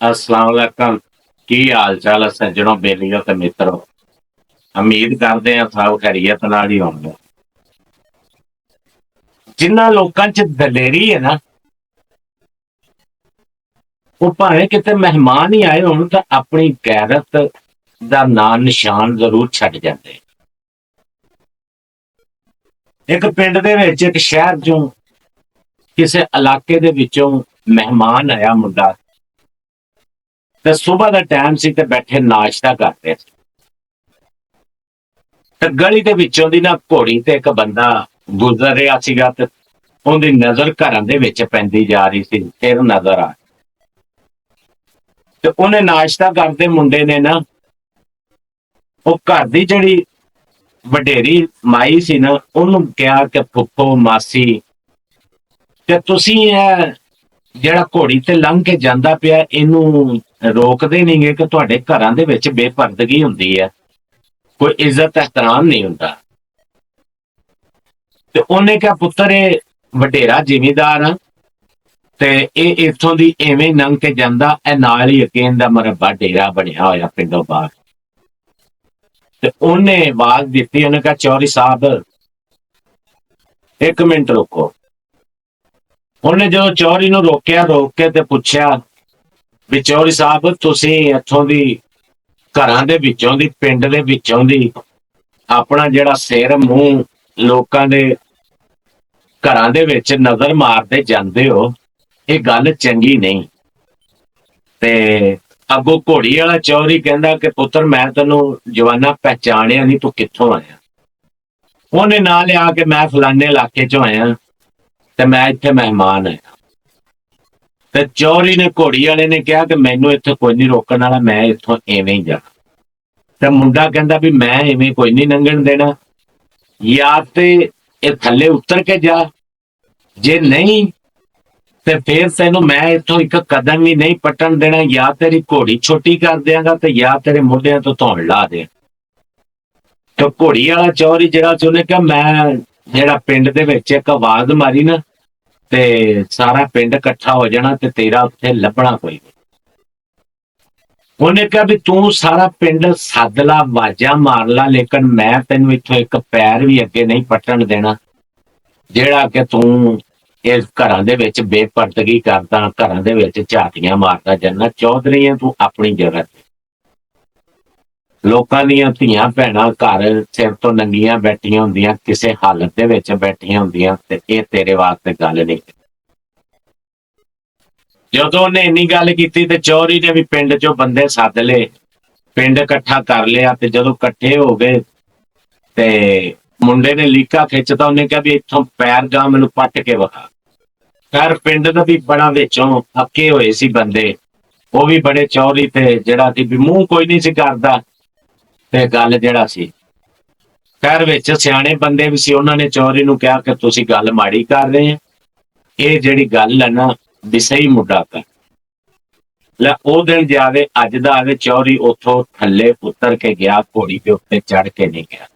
अस्सलाम वालेकुम। की हाल चाल है सज्जनों, बेलियों ते मित्रों। उम्मीद करते हैं सब खैरियत नाल ही होंगे। जिन्हां लोकां च दलेरी है ना, वो भावें किते मेहमान ही आए होण तां अपनी गैरत दा नां निशान जरूर छड्ड जांदे। एक पिंड दे विच एक शहर चों किसे इलाके दे विचों मेहमान आया मुंडा, ते सुबह दा टाइम सी ते बैठे नाश्ता करदे सी। ते गली दे विचों दी ना घोड़ी ते एक बंदा गुजर रिहा सीगा ते ਉਹਦੀ ਨਜ਼ਰ ਘਰਾਂ ਦੇ ਵਿੱਚ ਪੈਂਦੀ ਜਾ ਰਹੀ ਸੀ, ਫਿਰ ਨਜ਼ਰ ਆ ਤੇ ਉਹਨੇ ਨਾਸ਼ਤਾ ਕਰਦੇ ਮੁੰਡੇ ਨੇ ਨਾ, ਉਹ ਘਰ ਦੀ ਜਿਹੜੀ ਵਡੇਰੀ ਮਾਈ ਸੀ ਨਾ, ਉਹਨੂੰ ਕਿਹਾ ਕਿ ਫੁੱਫੋ ਮਾਸੀ ਤੇ ਤੁਸੀਂ ਇਹ ਜਿਹੜਾ ਘੋੜੀ ਤੇ ਲੰਘ ਕੇ ਜਾਂਦਾ ਪਿਆ ਇਹਨੂੰ ਰੋਕਦੇ ਨਹੀਂਗੇ ਕਿ ਤੁਹਾਡੇ ਘਰਾਂ ਦੇ ਵਿੱਚ ਬੇਪਰਦਗੀ ਹੁੰਦੀ ਹੈ, ਕੋਈ ਇੱਜ਼ਤ ਇਹਤਰਾਮ ਨਹੀਂ ਹੁੰਦਾ। ਤੇ ਉਹਨੇ ਕਿਹਾ ਪੁੱਤਰ ਇਹ ਵਡੇਰਾ ਜ਼ਿਮੀਂਦਾਰ ਆ ਤੇ ਇਹ ਇੱਥੋਂ ਦੀ ਐਵੇਂ ਲੰਘ ਕੇ ਜਾਂਦਾ, ਇਹ ਨਾਲ ਹੀ ਅਕੇਨ ਦਾ ਮਰਬਾ ਡੇਰਾ ਬਣਿਆ ਹੋਇਆ ਪਿੰਡੋਂ ਬਾਹਰ। ਤੇ ਉਹਨੇ ਆਵਾਜ਼ ਦਿੱਤੀ, ਉਹਨੇ ਕਿਹਾ ਚੌਧਰੀ ਸਾਹਿਬ ਇੱਕ ਮਿੰਟ ਰੁਕੋ। ਉਹਨੇ ਜਦੋਂ ਚੌਧਰੀ ਨੂੰ ਰੋਕਿਆ, ਰੋਕ ਕੇ ਤੇ ਪੁੱਛਿਆ ਵੀ ਚੌਧਰੀ ਸਾਹਿਬ ਤੁਸੀਂ ਇੱਥੋਂ ਦੀ ਘਰਾਂ ਦੇ ਵਿੱਚੋਂ ਦੀ, ਪਿੰਡ ਦੇ ਵਿੱਚੋਂ ਦੀ ਆਪਣਾ ਜਿਹੜਾ ਸਿਰ ਮੂੰਹ ਲੋਕਾਂ ਦੇ ਘਰਾਂ ਦੇ ਵਿੱਚ ਨਜ਼ਰ ਮਾਰਦੇ ਜਾਂਦੇ ਹੋ, ਇਹ ਗੱਲ ਚੰਗੀ ਨਹੀਂ। ਤੇ ਅੱਗੋਂ ਘੋੜੀ ਵਾਲਾ ਚੌਧਰੀ ਕਹਿੰਦਾ ਕਿ ਪੁੱਤਰ ਮੈਂ ਤੈਨੂੰ ਜਵਾਨਾ ਪਹਿਚਾਣਿਆ ਨਹੀਂ, ਤੂੰ ਕਿੱਥੋਂ ਆਇਆ? ਉਹਨੇ ਨਾਂ ਲਿਆ ਕਿ ਮੈਂ ਫਲਾਨੇ ਇਲਾਕੇ ਚੋਂ ਆਇਆ ਤੇ ਮੈਂ ਇੱਥੇ ਮਹਿਮਾਨ ਆਇਆ। ਤੇ ਚੌਧਰੀ ਨੇ, ਘੋੜੀ ਵਾਲੇ ਨੇ ਕਿਹਾ ਕਿ ਮੈਨੂੰ ਇੱਥੇ ਕੋਈ ਨਹੀਂ ਰੋਕਣ ਵਾਲਾ, ਮੈਂ ਇੱਥੋਂ ਐਵੇਂ ਹੀ ਜਾਣਾ। ਤੇ ਮੁੰਡਾ ਕਹਿੰਦਾ ਵੀ ਮੈਂ ਐਵੇਂ ਕੋਈ ਨਹੀਂ ਲੰਘਣ ਦੇਣਾ, ਜਾਂ ਤੇ ਇਹ ਥੱਲੇ ਉਤਰ ਕੇ ਜਾ, ਜੇ ਨਹੀਂ ਤੇ ਫਿਰ ਤੈਨੂੰ ਮੈਂ ਇੱਥੋਂ ਇੱਕ ਕਦਮ ਵੀ ਨਹੀਂ ਪੱਟਣ ਦੇਣਾ, ਜਾਂ ਤੇਰੀ ਘੋੜੀ ਛੋਟੀ ਕਰ ਦਿਆਂਗਾ ਤੇ ਜਾਂ ਤੇਰੇ ਮੋਢਿਆਂ ਤੋਂ ਧੌਣ ਲਾ ਦੇ। ਤੇ ਘੋੜੀ ਵਾਲਾ ਚੌਧਰੀ ਜਿਹੜਾ ਸੀ, ਉਹਨੇ ਕਿਹਾ ਮੈਂ ਜਿਹੜਾ ਪਿੰਡ ਦੇ ਵਿੱਚ ਇੱਕ ਆਵਾਜ਼ ਮਾਰੀ ਨਾ ਤੇ ਸਾਰਾ ਪਿੰਡ ਇਕੱਠਾ ਹੋ ਜਾਣਾ ਤੇ ਤੇਰਾ ਉੱਥੇ ਲੱਭਣਾ ਕੋਈ ਨਹੀਂ। ਉਹਨੇ ਕਿਹਾ ਵੀ ਤੂੰ ਸਾਰਾ ਪਿੰਡ ਸੱਦ ਲਾ, ਆਵਾਜ਼ਾਂ ਮਾਰ ਲਾ, ਲੇਕਿਨ ਮੈਂ ਤੈਨੂੰ ਇੱਥੋਂ ਇੱਕ ਪੈਰ ਵੀ ਅੱਗੇ ਨਹੀਂ ਪੱਟਣ ਦੇਣਾ, ਜਿਹੜਾ ਕਿ ਤੂੰ ਇਸ ਘਰਾਂ ਦੇ ਵਿੱਚ ਬੇਪਰਦਗੀ ਕਰਦਾ, ਘਰਾਂ ਦੇ ਵਿੱਚ ਝਾਤੀਆਂ ਮਾਰਦਾ ਜਾਂਦਾ। ਚੌਧਰੀ ਹੈ ਤੂੰ ਆਪਣੀ ਜਗ੍ਹਾ ਤੇ, ਲੋਕਾਂ ਦੀਆਂ ਧੀਆਂ ਭੈਣਾਂ ਘਰ ਸਿਰ ਤੋਂ ਨੰਗੀਆਂ ਬੈਠੀਆਂ ਹੁੰਦੀਆਂ, ਕਿਸੇ ਹਾਲਤ ਦੇ ਵਿੱਚ ਬੈਠੀਆਂ ਹੁੰਦੀਆਂ, ਤੇ ਇਹ ਤੇਰੇ ਵਾਸਤੇ ਗੱਲ ਨਹੀਂ। ਜਦੋਂ ਉਹਨੇ ਇੰਨੀ ਗੱਲ ਕੀਤੀ ਤੇ ਚੌਧਰੀ ਨੇ ਵੀ ਪਿੰਡ ਚੋਂ ਬੰਦੇ ਸੱਦ ਲਏ, ਪਿੰਡ ਇਕੱਠਾ ਕਰ ਲਿਆ। ਤੇ ਜਦੋਂ ਇਕੱਠੇ ਹੋ ਗਏ ਤੇ ਮੁੰਡੇ ਨੇ ਲੀਕਾ ਖਿੱਚਤਾ, ਉਹਨੇ ਕਿਹਾ ਵੀ ਇੱਥੋਂ ਪੈਰ ਜਾ ਮੈਨੂੰ ਪੱਟ ਕੇ ਵਿਖਾ। ਖੈਰ ਪਿੰਡ ਦਾ ਵੀ ਬੜਾ ਵਿੱਚੋਂ ਅੱਕੇ ਹੋਏ ਸੀ ਬੰਦੇ, ਉਹ ਵੀ ਬੜੇ ਚੌਧਰੀ ਤੇ ਜਿਹੜਾ ਸੀ ਵੀ ਮੂੰਹ ਕੋਈ ਨਹੀਂ ਸੀ ਕਰਦਾ ਤੇ ਗੱਲ ਜਿਹੜਾ ਸੀ। ਖੈਰ ਵਿੱਚ ਸਿਆਣੇ ਬੰਦੇ ਵੀ ਸੀ, ਉਹਨਾਂ ਨੇ ਚੌਧਰੀ ਨੂੰ ਕਿਹਾ ਕਿ ਤੁਸੀਂ ਗੱਲ ਮਾੜੀ ਕਰ ਰਹੇ ਆ, ਇਹ ਜਿਹੜੀ ਗੱਲ ਹੈ ਨਾ ਵੀ ਸਹੀ ਮੁੱਢਾ ਕਰ ਲੈ। ਉਹ ਦਿਨ ਜਾਵੇ ਅੱਜ ਦਾ ਆਵੇ, ਚੌਧਰੀ ਉੱਥੋਂ ਥੱਲੇ ਉਤਰ ਕੇ ਗਿਆ, ਘੋੜੀ ਦੇ ਉੱਤੇ ਚੜ ਕੇ ਨਹੀਂ ਗਿਆ।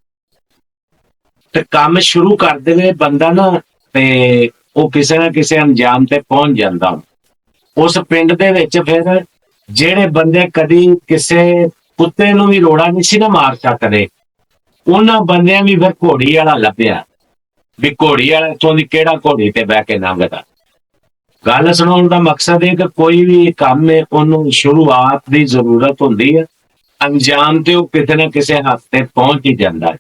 ਤੇ ਕੰਮ ਸ਼ੁਰੂ ਕਰ ਦੇਵੇ ਬੰਦਾ ਨਾ, ਤੇ ਉਹ ਕਿਸੇ ਨਾ ਕਿਸੇ ਅੰਜਾਮ ਤੇ ਪਹੁੰਚ ਜਾਂਦਾ। ਉਸ ਪਿੰਡ ਦੇ ਵਿੱਚ ਫਿਰ ਜਿਹੜੇ ਬੰਦੇ ਕਦੀ ਕਿਸੇ ਕੁੱਤੇ ਨੂੰ ਵੀ ਰੋੜਾ ਨਹੀਂ ਸੀ ਨਾ ਮਾਰ ਸਕਦੇ, ਉਹਨਾਂ ਬੰਦਿਆਂ ਵੀ ਫਿਰ ਘੋੜੀ ਵਾਲਾ ਲੱਭਿਆ ਵੀ ਘੋੜੀ ਵਾਲਾ ਇੱਥੋਂ ਦੀ ਕਿਹੜਾ ਘੋੜੀ ਤੇ ਬਹਿ ਕੇ ਲੰਘਦਾ। ਗੱਲ ਸੁਣਾਉਣ ਦਾ ਮਕਸਦ ਇਹ ਕਿ ਕੋਈ ਵੀ ਕੰਮ ਹੈ ਉਹਨੂੰ ਸ਼ੁਰੂਆਤ ਦੀ ਜ਼ਰੂਰਤ ਹੁੰਦੀ ਹੈ, ਅੰਜਾਮ ਤੇ ਉਹ ਕਿਤੇ ਨਾ ਕਿਸੇ ਹੱਦ ਤੇ ਪਹੁੰਚ ਹੀ ਜਾਂਦਾ ਹੈ।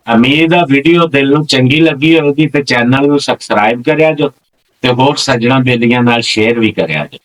ਉਮੀਦ ਆ ਵੀਡੀਓ ਦਿਲ ਨੂੰ ਚੰਗੀ ਲੱਗੀ ਹੋਵੇਗੀ ਤੇ ਚੈਨਲ ਨੂੰ ਸਬਸਕ੍ਰਾਈਬ ਕਰਿਆ ਜੋ, ਤੇ ਹੋਰ ਸੱਜਣਾ ਬੇਲੀਆਂ ਨਾਲ ਸ਼ੇਅਰ ਵੀ ਕਰਿਆ ਜੋ।